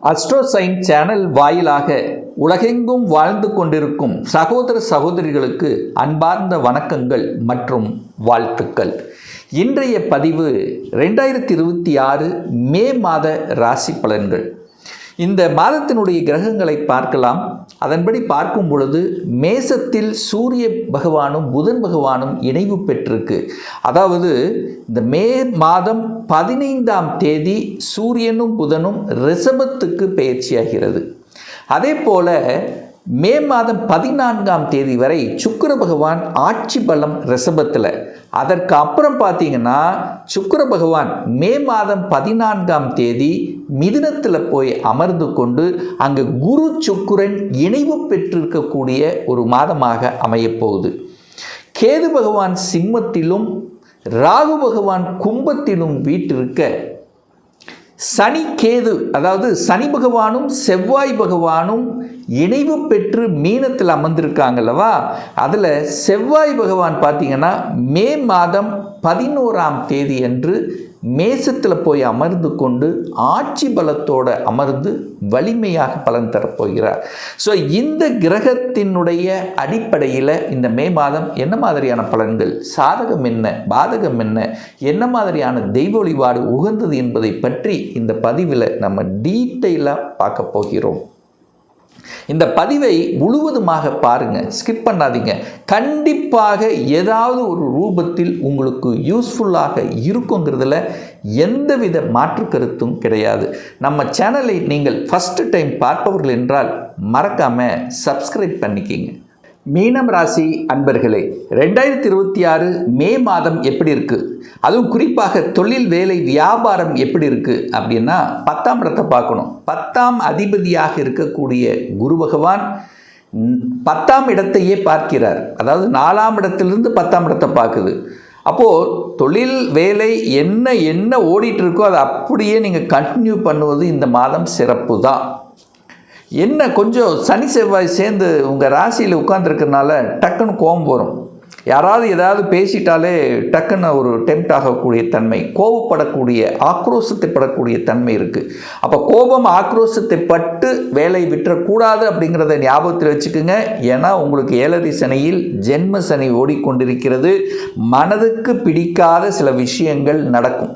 அஸ்ட்ரோசைன் channel வாயிலாக உலகெங்கும் வாழ்ந்து கொண்டிருக்கும் சகோதர சகோதரிகளுக்கு அன்பார்ந்த வணக்கங்கள் மற்றும் வாழ்த்துக்கள். இன்றைய பதிவு 2026 மே மாத ராசி பலன்கள். இந்த மாதத்தினுடைய கிரகங்களை பார்க்கலாம். அதன்படி பார்க்கும் பொழுது மேசத்தில் சூரிய பகவானும் புதன் பகவானும் இணைவு பெற்றிருக்கு. அதாவது இந்த மே மாதம் 15ஆம் தேதி சூரியனும் புதனும் ரிஷபத்துக்கு பெயர்ச்சியாகிறது. அதே போல மே மாதம் 14ஆம் தேதி வரை சுக்கிர பகவான் ஆட்சி பலம் ரிஷபத்தில். அதற்கு அப்புறம் பார்த்தீங்கன்னா சுக்கிர பகவான் மே மாதம் 14ஆம் தேதி மிதுனத்தில் போய் அமர்ந்து கொண்டு அங்கு குரு சுக்கிரன் இணைவு பெற்றிருக்கக்கூடிய ஒரு மாதமாக அமையப்போகுது. கேது பகவான் சிம்மத்திலும் ராகு பகவான் கும்பத்திலும் வீற்றிருக்க, சனி கேது அதாவது சனி பகவானும் செவ்வாய் பகவானும் இணைவு பெற்று மீனத்தில் அமர்ந்திருக்காங்கல்லவா. அதில் செவ்வாய் பகவான் பார்த்தீங்கன்னா மே மாதம் 11ஆம் தேதி அன்று மேசத்தில் போய் அமர்ந்து கொண்டு ஆட்சி பலத்தோடு அமர்ந்து வலிமையாக பலன் தரப்போகிறார். ஸோ இந்த கிரகத்தினுடைய அடிப்படையில் இந்த மே மாதம் என்ன மாதிரியான பலன்கள், சாதகம் என்ன, பாதகம் என்ன மாதிரியான தெய்வ வழிபாடு உகந்தது என்பதை பற்றி இந்த பதிவில் நம்ம டீட்டெயிலாக பார்க்க போகிறோம். இந்த பதிவை முழுவதுமாக பாருங்கள், ஸ்கிப் பண்ணாதீங்க. கண்டிப்பாக ஏதாவது ஒரு ரூபத்தில் உங்களுக்கு யூஸ்ஃபுல்லாக இருக்குங்கிறதுல எந்தவித மாற்று கருத்தும் கிடையாது. நம்ம சேனலை நீங்கள் ஃபஸ்ட்டு டைம் பார்ப்பவர்கள் என்றால் மறக்காமல் சப்ஸ்கிரைப் பண்ணிக்கிங்க. மீனம் ராசி அன்பர்களே, 2026 மே மாதம் எப்படி இருக்குது, அதுவும் குறிப்பாக தொழில் வேலை வியாபாரம் எப்படி இருக்குது அப்படின்னா 10ஆம் இடத்தை பார்க்கணும். 10ஆம் அதிபதியாக இருக்கக்கூடிய குரு பகவான் 10ஆம் இடத்தையே பார்க்கிறார். அதாவது 4ஆம் இடத்திலிருந்து 10ஆம் இடத்தை பார்க்குது. அப்போது தொழில் வேலை என்ன ஓடிட்டு இருக்கோ அதை அப்படியே நீங்கள் கண்டினியூ பண்ணுவது இந்த மாதம் சிறப்பு தான். என்ன கொஞ்சம் சனி செவ்வாய் சேர்ந்து உங்கள் ராசியில் உட்கார்ந்துருக்கிறதுனால டக்குன்னு கோபம் வரும். யாராவது ஏதாவது பேசிட்டாலே டக்குன்னு ஒரு டெம்ப்ட் ஆகக்கூடிய தன்மை, கோபப்படக்கூடிய ஆக்ரோஷத்தை படக்கூடிய தன்மை இருக்குது. அப்போ கோபம் ஆக்ரோஷத்தை பட்டு வேலை விட்டுறக்கூடாது அப்படிங்கிறத ஞாபகத்தில் வச்சுக்கோங்க. ஏன்னா உங்களுக்கு 7ரை சனியில் ஜென்ம சனி ஓடிக்கொண்டிருக்கிறது. மனதுக்கு பிடிக்காத சில விஷயங்கள் நடக்கும்.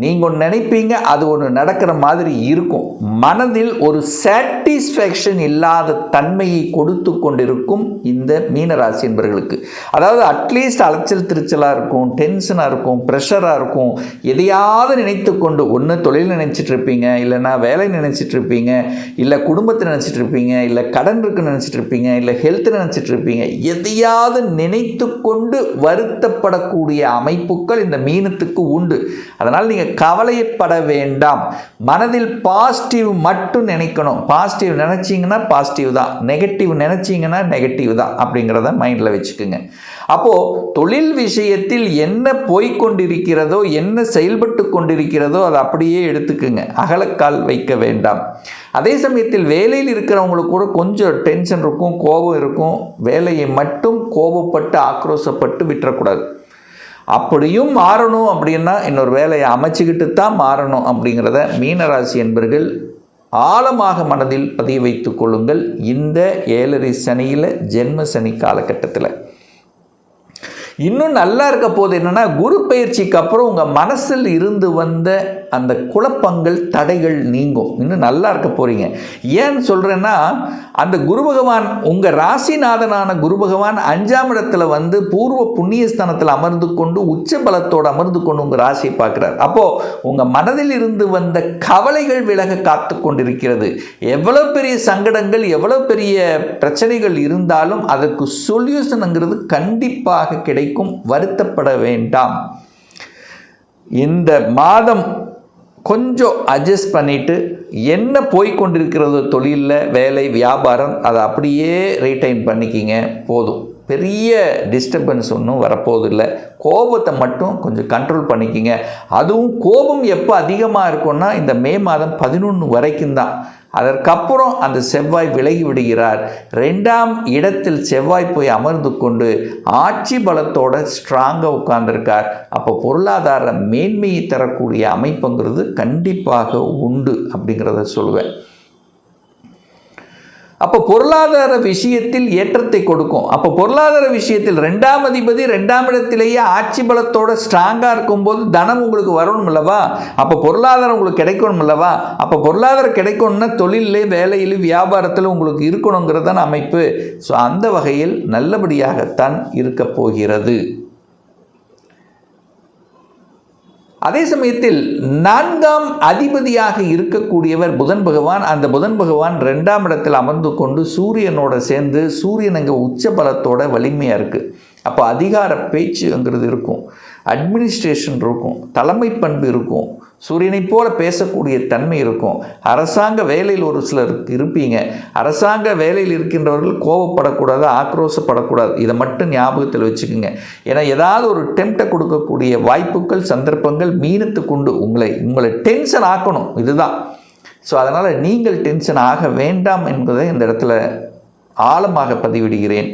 நீங்கள் ஒன்று நினைப்பீங்க, அது ஒன்று நடக்கிற மாதிரி இருக்கும். மனதில் ஒரு சாட்டிஸ்ஃபேக்ஷன் இல்லாத தன்மையை கொடுத்து கொண்டிருக்கும் இந்த மீனராசி என்பவர்களுக்கு. அதாவது அட்லீஸ்ட் அலைச்சல் திருச்சலாக இருக்கும், டென்ஷனாக இருக்கும், ப்ரெஷராக இருக்கும். எதையாவது நினைத்து கொண்டு ஒன்று தொழில் நினச்சிட்டு இருப்பீங்க, இல்லைன்னா வேலை நினச்சிட்டு இருப்பீங்க, இல்லை குடும்பத்தை நினச்சிட்டு இருப்பீங்க, இல்லை கடன் இருக்குன்னு நினச்சிட்டு இருப்பீங்க, இல்லை ஹெல்த்தை நினச்சிட்டு இருப்பீங்க. எதையாவது நினைத்து கொண்டு வருத்தப்படக்கூடிய அமைப்புகள் இந்த மீனத்துக்கு உண்டு. அதனால் நீங்கள் கவலைப்பட வேண்டாம். மனதில் பாசிட்டிவ் மட்டும் நினைக்கணும். பாசிட்டிவ் நினைச்சிங்கன்னா பாசிட்டிவ் தான், நெகட்டிவ் நினைச்சிங்கன்னா நெகட்டிவ் தான் அப்படிங்கிறத மைண்டில் வச்சுக்கோங்க. அப்போது தொழில் விஷயத்தில் என்ன போய்கொண்டிருக்கிறதோ, என்ன செயல்பட்டு கொண்டிருக்கிறதோ அதை அப்படியே எடுத்துக்குங்க, அகலக்கால் வைக்க வேண்டாம். அதே சமயத்தில் வேலையில் இருக்கிறவங்களுக்கு கூட கொஞ்சம் டென்ஷன் இருக்கும், கோபம் இருக்கும். வேலையை மட்டும் கோபப்பட்டு ஆக்ரோஷப்பட்டு விட்டுறக்கூடாது. அப்படியும் மாறணும் அப்படின்னா இன்னொரு வேலையை அமைச்சிக்கிட்டு தான் மாறணும் அப்படிங்கிறத மீனராசி என்பர்கள் ஆழமாக மனதில் பதிய வைத்து கொள்ளுங்கள். இந்த 7ரை சனியில் ஜென்ம சனி காலகட்டத்தில் இன்னும் நல்லா இருக்க போது என்னென்னா, குரு பயிற்சிக்கு அப்புறம் உங்கள் மனசில் இருந்து வந்த அந்த குழப்பங்கள் தடைகள் நீங்கும். இன்னும் நல்லா இருக்க போகிறீங்க. ஏன்னு சொல்கிறேன்னா, அந்த குரு பகவான் உங்கள் ராசிநாதனான குரு பகவான் 5ஆம் இடத்துல வந்து பூர்வ புண்ணியஸ்தானத்தில் அமர்ந்து கொண்டு உச்ச பலத்தோடு அமர்ந்து கொண்டு உங்கள் ராசியை பார்க்குறார். அப்போது உங்கள் மனதில் இருந்து வந்த கவலைகள் விலக காத்து கொண்டிருக்கிறது. எவ்வளோ பெரிய சங்கடங்கள், எவ்வளோ பெரிய பிரச்சனைகள் இருந்தாலும் அதற்கு சொல்யூஷனுங்கிறது கண்டிப்பாக கிடைக்கும். வருத்தப்பட வேண்டாம். இந்த மாதம் கொஞ்சம் அட்ஜஸ்ட் பண்ணிவிட்டு என்ன போய்கொண்டிருக்கிறதோ தொழிலில் வேலை வியாபாரம் அதை அப்படியே ரீடைன் பண்ணிக்கிங்க, போதும். பெரிய டிஸ்டர்பன்ஸ் ஒன்றும் வரப்போதில்லை. கோபத்தை மட்டும் கொஞ்சம் கண்ட்ரோல் பண்ணிக்கிங்க. அதுவும் கோபம் எப்போ அதிகமாக இருக்கும்னா இந்த மே மாதம் 11 வரைக்கும் தான். அதற்கப்புறம் அந்த செவ்வாய் விலகி விடுகிறார். 2ஆம் இடத்தில் செவ்வாய் போய் அமர்ந்து கொண்டு ஆட்சி பலத்தோட ஸ்ட்ராங்காக உட்கார்ந்துருக்கார். அப்போ பொருளாதார மேன்மையை தரக்கூடிய அமைப்புங்கிறது கண்டிப்பாக உண்டு அப்படிங்கிறத சொல்லுவேன். அப்போ பொருளாதார விஷயத்தில் ஏற்றத்தை கொடுக்கும். அப்போ பொருளாதார விஷயத்தில் 2ஆம் அதிபதி 2ஆம் இடத்திலேயே ஆட்சி பலத்தோட ஸ்ட்ராங்காக இருக்கும்போது தனம் உங்களுக்கு வரணும் அல்லவா? அப்போ பொருளாதாரம் உங்களுக்கு கிடைக்கணும் அல்லவா? அப்போ பொருளாதாரம் கிடைக்கணும்னா தொழிலே, வேலையில், வியாபாரத்தில் உங்களுக்கு இருக்கணுங்கிறதான அமைப்பு. ஸோ அந்த வகையில் நல்லபடியாகத்தான் இருக்க போகிறது. அதே சமயத்தில் 4ஆம் அதிபதியாக இருக்கக்கூடியவர் புதன் பகவான். அந்த புதன் பகவான் 2ஆம் இடத்தில் அமர்ந்து கொண்டு சூரியனோட சேர்ந்து, சூரியன் அங்கே உச்ச பலத்தோட வலிமையாக இருக்குது. அப்போ அதிகார பேச்சுங்கிறது இருக்கும், அட்மினிஸ்ட்ரேஷன் இருக்கும், தலைமை பண்பு இருக்கும், சூரியனை போல பேசக்கூடிய தன்மை இருக்கும். அரசாங்க வேலையில் ஒரு சிலருக்கு இருப்பீங்க. அரசாங்க வேலையில் இருக்கின்றவர்கள் கோபப்படக்கூடாது, ஆக்ரோஷப்படக்கூடாது. இதை மட்டும் ஞாபகத்தில் வச்சுக்கோங்க. ஏன்னா ஏதாவது ஒரு டெம்ப்டை கொடுக்கக்கூடிய வாய்ப்புகள், சந்தர்ப்பங்கள் மீனத்துக்குண்டு. உங்களை டென்ஷன் ஆக்கணும், இதுதான். ஸோ அதனால் நீங்கள் டென்ஷன் ஆக வேண்டாம் என்பதை இந்த இடத்துல ஆழமாக பதிவிடுகிறேன்.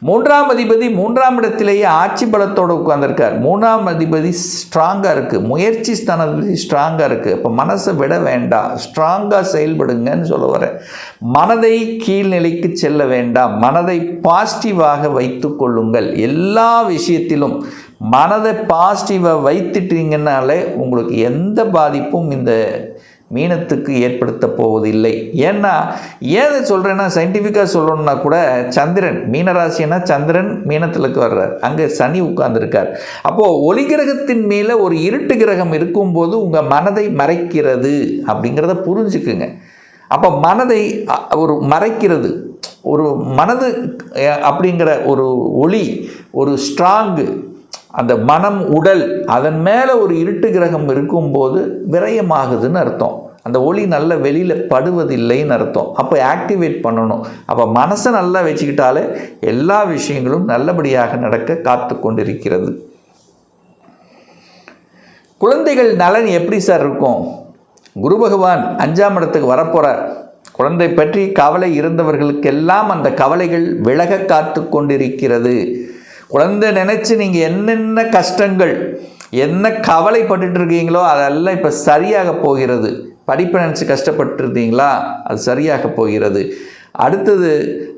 3ஆம் அதிபதி 3ஆம் இடத்திலேயே ஆட்சி பலத்தோடு உட்கார்ந்துருக்கார். 3ஆம் அதிபதி ஸ்ட்ராங்காக இருக்குது, முயற்சி ஸ்தானாதிபதி ஸ்ட்ராங்காக இருக்குது. இப்போ மனசை விட வேண்டாம், ஸ்ட்ராங்காக செயல்படுங்கன்னு சொல்ல வரேன். மனதை கீழ்நிலைக்கு செல்ல வேண்டாம், மனதை பாசிட்டிவாக வைத்து கொள்ளுங்கள். எல்லா விஷயத்திலும் மனதை பாசிட்டிவாக வைத்துட்டீங்கன்னாலே உங்களுக்கு எந்த பாதிப்பும் இந்த மீனத்துக்கு ஏற்படுத்த போவதில்லை. ஏன்னா ஏதை சொல்கிறேன்னா, சயின்டிஃபிக்காக சொல்லணும்னா கூட சந்திரன் மீனராசினா சந்திரன் மீனத்திலுக்கு வர்றார், அங்கே சனி உட்கார்ந்துருக்கார். அப்போது ஒளி கிரகத்தின் மேலே ஒரு இருட்டு கிரகம் இருக்கும்போது உங்கள் மனதை மறைக்கிறது அப்படிங்கிறத புரிஞ்சுக்குங்க. அப்போ மனதை ஒரு மறைக்கிறது, ஒரு மனது அப்படிங்கிற ஒரு ஒளி, ஒரு ஸ்ட்ராங்கு, அந்த மனம், உடல், அதன் மேலே ஒரு இருட்டு கிரகம் இருக்கும்போது விரயமாகுதுன்னு அர்த்தம். அந்த ஒளி நல்ல வெளியில் படுவதில்லைன்னு அர்த்தம். அப்போ ஆக்டிவேட் பண்ணணும். அப்போ மனசை நல்லா வச்சுக்கிட்டாலே எல்லா விஷயங்களும் நல்லபடியாக நடக்க காத்து கொண்டிருக்கிறது. குழந்தைகள் நலன் எப்படி சார் இருக்கும்? குரு பகவான் 5ஆம் இடத்துக்கு வரப்போகிறார். குழந்தை பற்றி கவலை இருந்தவர்களுக்கெல்லாம் அந்த கவலைகள் விலக காத்து கொண்டிருக்கிறது. குழந்தை நினச்சி நீங்கள் என்னென்ன கஷ்டங்கள், என்ன கவலைப்பட்டு இருக்கீங்களோ அதெல்லாம் இப்போ சரியாக போகிறது. படிப்பை நினச்சி கஷ்டப்பட்டுருந்தீங்களா, அது சரியாக போகிறது. அடுத்தது,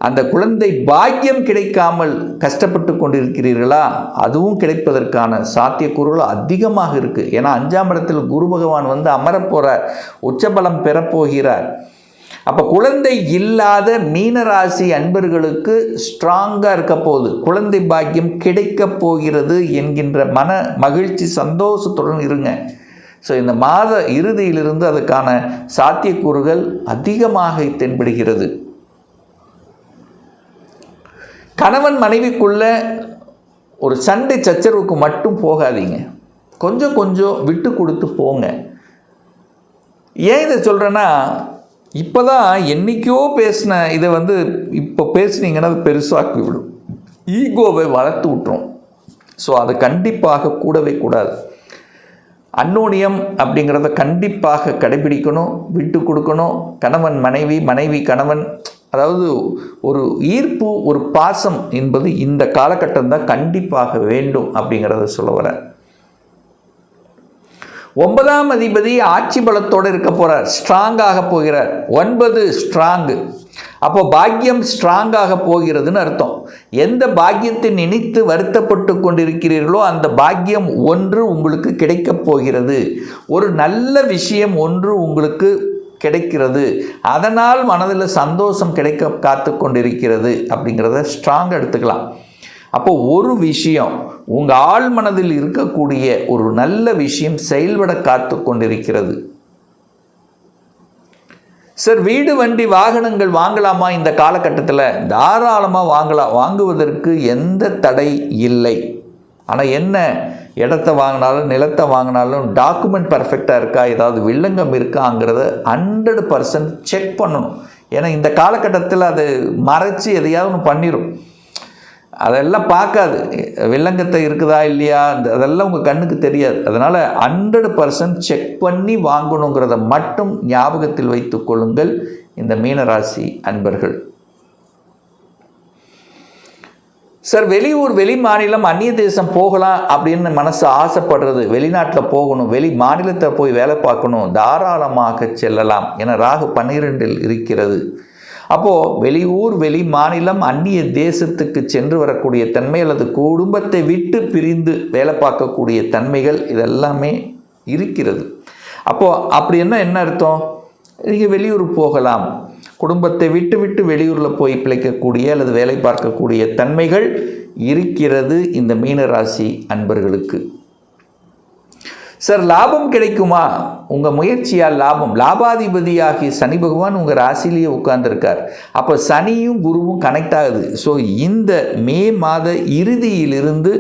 அந்த குழந்தை பாக்கியம் கிடைக்காமல் கஷ்டப்பட்டு கொண்டிருக்கிறீர்களா, அதுவும் கிடைப்பதற்கான சாத்தியக்கூறுகள் அதிகமாக இருக்குது. ஏன்னா 5ஆம் இடத்தில் குரு பகவான் வந்து அமரப்போகிறார், உச்சபலம் பெறப்போகிறார். அப்போ குழந்தை இல்லாத மீனராசி அன்பர்களுக்கு ஸ்ட்ராங்காக இருக்க போகுது, குழந்தை பாக்கியம் கிடைக்க போகிறது என்கின்ற மன மகிழ்ச்சி, சந்தோஷத்துடன் இருங்க. ஸோ இந்த மாத இறுதியிலிருந்து அதுக்கான சாத்தியக்கூறுகள் அதிகமாக தென்படுகிறது. கணவன் மனைவிக்குள்ள ஒரு சண்டை சச்சரவுக்கு மட்டும் போகாதீங்க, கொஞ்சம் கொஞ்சம் விட்டு கொடுத்து போங்க. ஏன் இதை சொல்கிறேன்னா, இப்போ தான் என்றைக்கோ பேசின இதை வந்து இப்போ பேசுனீங்கன்னா அது பெருசாக்கி விடும், ஈகோவை வளர்த்து விட்டுரும். ஸோ அது கண்டிப்பாக கூடவே கூடாது. அன்னோனியம் அப்படிங்கிறத கண்டிப்பாக கடைபிடிக்கணும், விட்டு கொடுக்கணும். கணவன் மனைவி, மனைவி கணவன், அதாவது ஒரு ஈர்ப்பு, ஒரு பாசம் என்பது இந்த காலகட்டம் தான் கண்டிப்பாக வேண்டும் அப்படிங்கிறத சொல்ல வரேன். 9ஆம் அதிபதி ஆட்சி பலத்தோடு இருக்க போகிறார், ஸ்ட்ராங்காக போகிறார். 9 ஸ்ட்ராங்கு, அப்போ பாக்கியம் ஸ்ட்ராங்காக போகிறதுன்னு அர்த்தம். எந்த பாக்கியத்தை நினைத்து வருத்தப்பட்டு கொண்டிருக்கிறீர்களோ அந்த பாக்கியம் ஒன்று உங்களுக்கு கிடைக்கப் போகிறது. ஒரு நல்ல விஷயம் ஒன்று உங்களுக்கு கிடைக்கிறது, அதனால் மனதில் சந்தோஷம் கிடைக்க காத்து கொண்டிருக்கிறது அப்படிங்கிறத ஸ்ட்ராங்காக எடுத்துக்கலாம். அப்போ ஒரு விஷயம் உங்கள் ஆழ் மனதில் இருக்கக்கூடிய ஒரு நல்ல விஷயம் செயல்பட காத்து கொண்டிருக்கிறது. சார், வீடு வண்டி வாகனங்கள் வாங்கலாமா இந்த காலகட்டத்தில்? தாராளமாக வாங்கலாம், வாங்குவதற்கு எந்த தடை இல்லை. ஆனால் என்ன, இடத்த வாங்கினாலும் நிலத்தை வாங்கினாலும் டாக்குமெண்ட் பர்ஃபெக்டாக இருக்கா, ஏதாவது வில்லங்கம் இருக்காங்கிறத 100% செக் பண்ணணும். ஏன்னா இந்த காலகட்டத்தில் அது மறைச்சி எதையாவது ஒன்று பண்ணிடும், அதெல்லாம் பார்க்காது. வில்லங்கத்தை இருக்குதா இல்லையா அதெல்லாம் உங்கள் கண்ணுக்கு தெரியாது. அதனால் 100% செக் பண்ணி வாங்கணுங்கிறத மட்டும் ஞாபகத்தில் வைத்து கொள்ளுங்கள் இந்த மீனராசி அன்பர்கள். சார், வெளியூர், வெளி மாநிலம், அந்நிய தேசம் போகலாம் அப்படின்னு மனசு ஆசைப்படுறது, வெளிநாட்டில் போகணும், வெளி மாநிலத்தை போய் வேலை பார்க்கணும், தாராளமாக செல்லலாம். ஏன்னா ராகு 12இல் இருக்கிறது. அப்போது வெளியூர் வெளி மாநிலம் அந்நிய தேசத்துக்கு சென்று வரக்கூடிய தன்மை அல்லது குடும்பத்தை விட்டு பிரிந்து வேலை பார்க்கக்கூடிய தன்மைகள் இதெல்லாமே இருக்கிறது. அப்போது அப்படி என்ன அர்த்தம்? நீங்கள் வெளியூர் போகலாம், குடும்பத்தை விட்டு வெளியூரில் போய் பிழைக்கக்கூடிய அல்லது வேலை பார்க்கக்கூடிய தன்மைகள் இருக்கிறது இந்த மீனராசி அன்பர்களுக்கு. சார் லாபம் கிடைக்குமா? உங்கள் முயற்சியால் லாபாதிபதியாகிய சனி பகவான் உங்கள் ராசிலேயே உட்கார்ந்துருக்கார். அப்போ சனியும் குருவும் கனெக்ட் ஆகுது. ஸோ இந்த மே மாத இறுதியிலிருந்து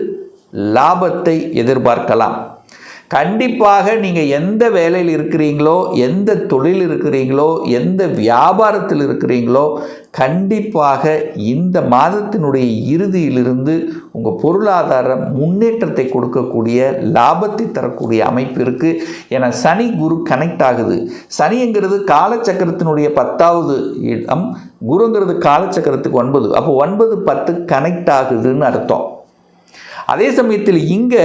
லாபத்தை எதிர்பார்க்கலாம். கண்டிப்பாக நீங்கள் எந்த வேலையில் இருக்கிறீங்களோ, எந்த தொழில் இருக்கிறீங்களோ, எந்த வியாபாரத்தில் இருக்கிறீங்களோ, கண்டிப்பாக இந்த மாதத்தினுடைய இறுதியிலிருந்து உங்கள் பொருளாதார முன்னேற்றத்தை கொடுக்கக்கூடிய லாபத்தை தரக்கூடிய அமைப்பு இருக்குது. ஏன்னா சனி குரு கனெக்ட் ஆகுது. சனிங்கிறது காலச்சக்கரத்தினுடைய 10வது இடம், குருங்கிறது காலச்சக்கரத்துக்கு 9. அப்போ 9, 10 கனெக்ட் ஆகுதுன்னு அர்த்தம். அதே சமயத்தில் இங்கே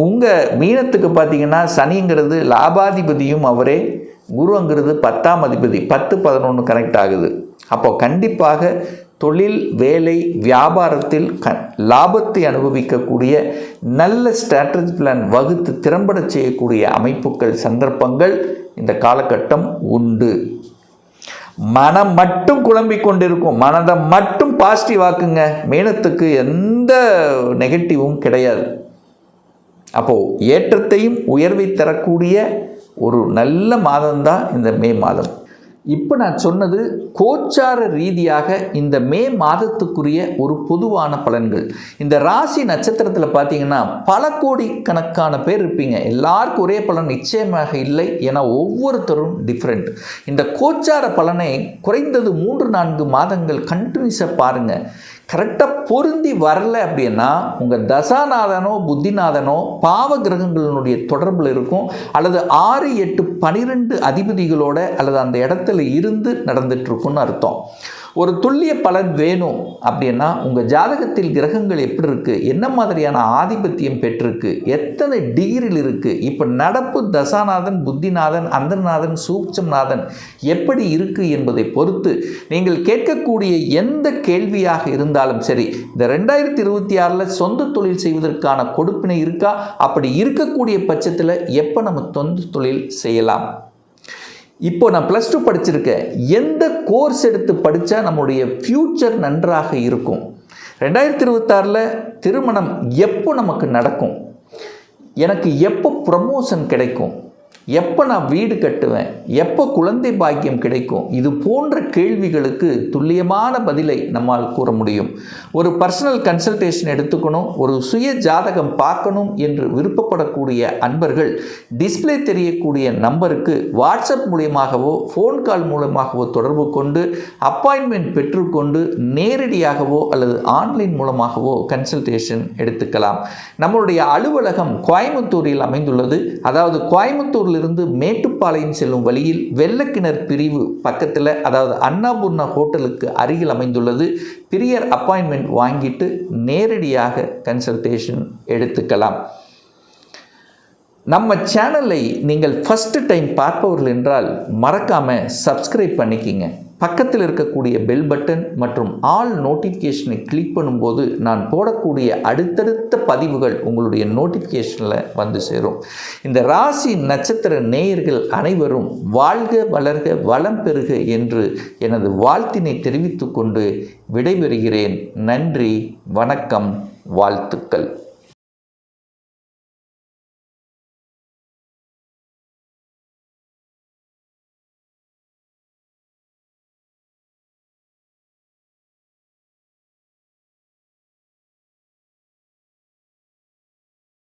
உங்கள் மீனத்துக்கு பார்த்தீங்கன்னா சனிங்கிறது லாபாதிபதியும் அவரே, குருங்கிறது 10ஆம் அதிபதி, 10, 11 கனெக்ட் ஆகுது. அப்போது கண்டிப்பாக தொழில் வேலை வியாபாரத்தில் லாபத்தை அனுபவிக்கக்கூடிய நல்ல ஸ்ட்ராட்டஜி பிளான் வகுத்து திறம்பட செய்யக்கூடிய அமைப்புகள் சந்தர்ப்பங்கள் இந்த காலகட்டம் உண்டு. மனம் மட்டும் குழம்பிக் கொண்டிருக்கும், மனதை மட்டும் பாசிட்டிவ் ஆக்குங்க. மீனத்துக்கு எந்த நெகட்டிவும் கிடையாது. அப்போது ஏற்றத்தையும் உயர்வை தரக்கூடிய ஒரு நல்ல மாதம்தான் இந்த மே மாதம். இப்போ நான் சொன்னது கோச்சார ரீதியாக இந்த மே மாதத்துக்குரிய ஒரு பொதுவான பலன்கள். இந்த ராசி நட்சத்திரத்தில் பார்த்தீங்கன்னா பல கோடிக்கணக்கான பேர் இருப்பீங்க. எல்லாருக்கும் ஒரே பலன் நிச்சயமாக இல்லை. ஏன்னா ஒவ்வொருத்தரும் டிஃப்ரெண்ட். இந்த கோச்சார பலனை குறைந்தது 3-4 மாதங்கள் கண்டினியூஸாக பாருங்கள். கரெக்டாக பொருந்தி வரல அப்படின்னா உங்கள் தசாநாதனோ புத்திநாதனோ பாவ கிரகங்களினுடைய தொடர்பில் இருக்கும், அல்லது 6, 8, 12 அதிபதிகளோட அல்லது அந்த இடத்துல இருந்து நடந்துட்டுருக்குன்னு அர்த்தம். ஒரு துல்லிய பலன் வேணும் அப்படின்னா உங்கள் ஜாதகத்தில் கிரகங்கள் எப்படி இருக்குது, என்ன மாதிரியான ஆதிபத்தியம் பெற்றிருக்கு, எத்தனை டிகிரியில் இருக்குது, இப்போ நடப்பு தசாநாதன் புத்திநாதன் அந்தர்நாதன் சூட்சம்நாதன் எப்படி இருக்குது என்பதை பொறுத்து நீங்கள் கேட்கக்கூடிய எந்த கேள்வியாக இருந்தாலும் சரி, இந்த 2026 சொந்த தொழில் செய்வதற்கான கொடுப்பினை இருக்கா, அப்படி இருக்கக்கூடிய பட்சத்தில் எப்போ நம்ம சொந்த தொழில் செய்யலாம், இப்போ நான் +2 படிச்சிருக்கேன், எந்த கோர்ஸ் எடுத்து படித்தா நம்முடைய ஃப்யூச்சர் நன்றாக இருக்கும், 2026 திருமணம் எப்போ நமக்கு நடக்கும், எனக்கு எப்போ ப்ரமோஷன் கிடைக்கும், எப்போ நான் வீடு கட்டுவேன், எப்போ குழந்தை பாக்கியம் கிடைக்கும், இது போன்ற கேள்விகளுக்கு துல்லியமான பதிலை நம்மால் கூற முடியும். ஒரு பர்சனல் கன்சல்டேஷன் எடுத்துக்கணும், ஒரு சுய ஜாதகம் பார்க்கணும் என்று விருப்பப்படக்கூடிய அன்பர்கள் டிஸ்பிளே தெரியக்கூடிய நம்பருக்கு வாட்ஸ்அப் மூலமாகவோ ஃபோன் கால் மூலமாகவோ தொடர்பு கொண்டு அப்பாயின்மெண்ட் பெற்றுக்கொண்டு நேரடியாகவோ அல்லது ஆன்லைன் மூலமாகவோ கன்சல்டேஷன் எடுத்துக்கலாம். நம்மளுடைய அலுவலகம் கோயம்புத்தூரில் அமைந்துள்ளது. அதாவது கோயம்புத்தூர் இருந்து மேட்டுப்பாளையம் செல்லும் வழியில் வெள்ளக்கிணர் பிரிவு பக்கத்தில், அதாவது அன்னபூர்ணா ஹோட்டலுக்கு அருகில் அமைந்துள்ளது. பிரியர் அப்பாயின்மெண்ட் வாங்கிட்டு நேரடியாக கன்சல்டேஷன் எடுத்துக்கலாம். நம்ம சேனலை நீங்கள் ஃபர்ஸ்ட் டைம் பார்ப்பவர்கள் என்றால் மறக்காமல் சப்ஸ்கிரைப் பண்ணிக்கிங்க. பக்கத்தில் இருக்கக்கூடிய பெல் பட்டன் மற்றும் ஆல் நோட்டிஃபிகேஷனை கிளிக் பண்ணும்போது நான் போடக்கூடிய அடுத்தடுத்த பதிவுகள் உங்களுடைய நோட்டிஃபிகேஷனில் வந்து சேரும். இந்த ராசி நட்சத்திர நேயர்கள் அனைவரும் வாழ்க வளர்க வளம் பெறுக என்று எனது வாழ்த்தினை தெரிவித்துக் கொண்டு விடைபெறுகிறேன். நன்றி, வணக்கம், வாழ்த்துக்கள்.